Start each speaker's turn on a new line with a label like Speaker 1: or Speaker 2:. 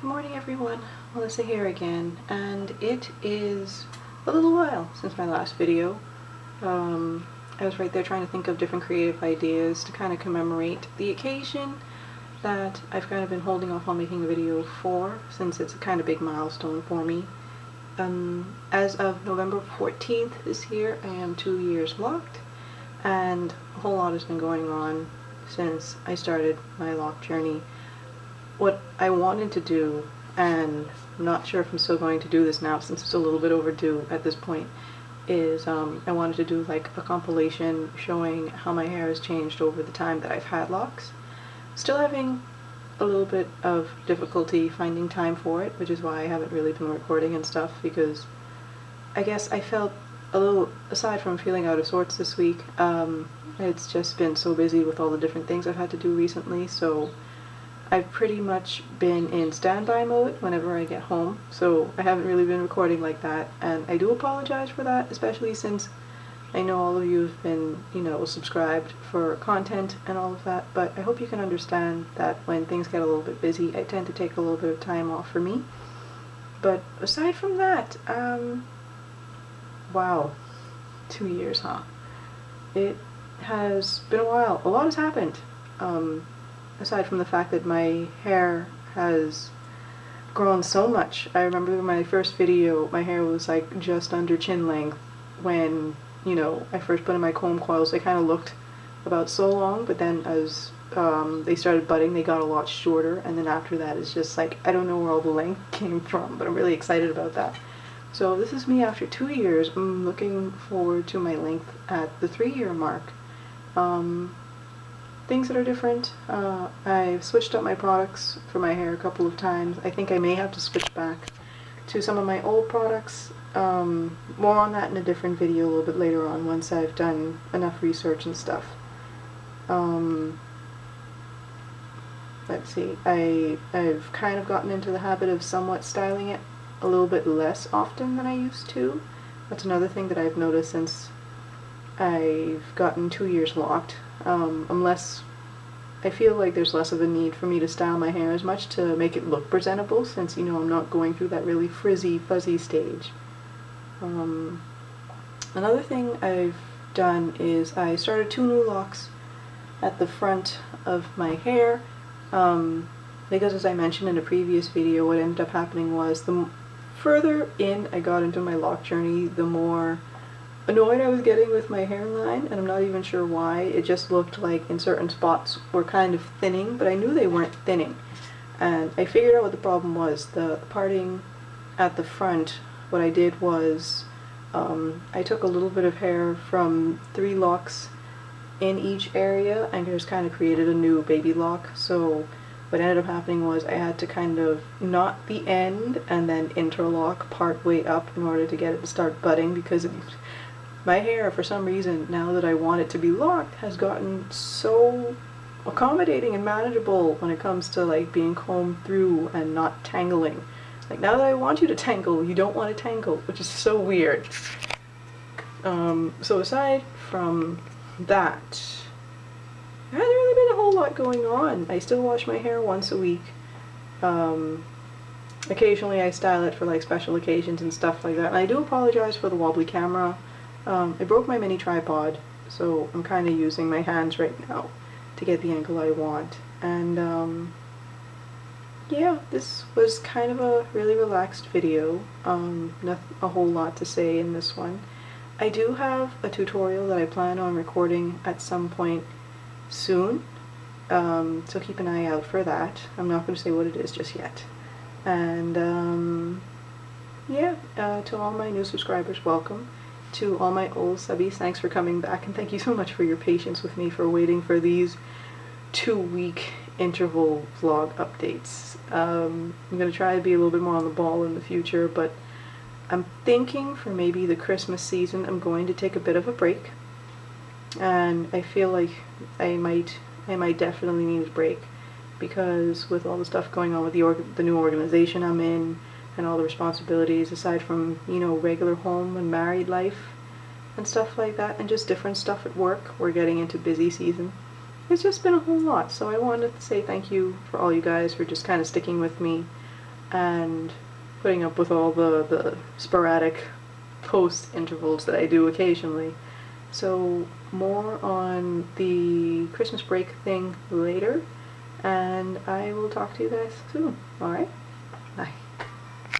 Speaker 1: Good morning everyone, Melissa here again, and it is a little while since my last video. I was right there trying to think of different creative ideas to kind of commemorate the occasion that I've kind of been holding off on making a video for, since it's a kind of big milestone for me. As of November 14th this year, I am 2 years locked, and a whole lot has been going on since I started my lock journey. What I wanted to do, and I'm not sure if I'm still going to do this now since it's a little bit overdue at this point, is I wanted to do like a compilation showing how my hair has changed over the time that I've had locks. Still having a little bit of difficulty finding time for it, which is why I haven't really been recording and stuff, because I guess I felt a little, aside from feeling out of sorts this week, it's just been so busy with all the different things I've had to do recently, so I've pretty much been in standby mode whenever I get home, so I haven't really been recording like that, and I do apologize for that, especially since I know all of you have been, subscribed for content and all of that, but I hope you can understand that when things get a little bit busy, I tend to take a little bit of time off for me. But aside from that, wow, 2 years, huh? It has been a while. A lot has happened. Aside from the fact that my hair has grown so much. I remember my first video, my hair was like just under chin length when, I first put in my comb coils. They kind of looked about so long, but then as they started budding, they got a lot shorter, and then after that it's just like, I don't know where all the length came from, but I'm really excited about that. So this is me after 2 years. I'm looking forward to my length at the 3-year mark. Things that are different. I've switched up my products for my hair a couple of times. I think I may have to switch back to some of my old products. More on that in a different video a little bit later on, once I've done enough research and stuff. Let's see, I've kind of gotten into the habit of somewhat styling it a little bit less often than I used to. That's another thing that I've noticed since I've gotten 2 years locked. I feel like there's less of a need for me to style my hair as much to make it look presentable, since, I'm not going through that really frizzy, fuzzy stage. Another thing I've done is I started 2 new locks at the front of my hair, because as I mentioned in a previous video, what ended up happening was the further in I got into my lock journey, the more annoyed I was getting with my hairline, and I'm not even sure why. It just looked like in certain spots were kind of thinning, but I knew they weren't thinning. And I figured out what the problem was. The parting at the front, what I did was I took a little bit of hair from 3 locks in each area and just kind of created a new baby lock. So what ended up happening was I had to kind of knot the end and then interlock part way up in order to get it to start budding, because my hair, for some reason, now that I want it to be locked, has gotten so accommodating and manageable when it comes to like being combed through and not tangling. Like, now that I want you to tangle, you don't want to tangle, which is so weird. So aside from that, there hasn't really been a whole lot going on. I still wash my hair once a week. Occasionally I style it for like special occasions and stuff like that. And I do apologize for the wobbly camera. I broke my mini tripod, so I'm kind of using my hands right now to get the angle I want. And yeah, this was kind of a really relaxed video. Not a whole lot to say in this one. I do have a tutorial that I plan on recording at some point soon, so keep an eye out for that. I'm not going to say what it is just yet. And yeah, to all my new subscribers, welcome. To all my old subbies, thanks for coming back, and thank you so much for your patience with me for waiting for these 2-week interval vlog updates. I'm going to try to be a little bit more on the ball in the future, but I'm thinking for maybe the Christmas season I'm going to take a bit of a break, and I feel like I might definitely need a break, because with all the stuff going on with the new organization I'm in, and all the responsibilities aside from, regular home and married life and stuff like that, and just different stuff at work. We're getting into busy season. It's just been a whole lot, so I wanted to say thank you for all you guys for just kind of sticking with me and putting up with all the sporadic post intervals that I do occasionally. So more on the Christmas break thing later, and I will talk to you guys soon. Alright? Bye.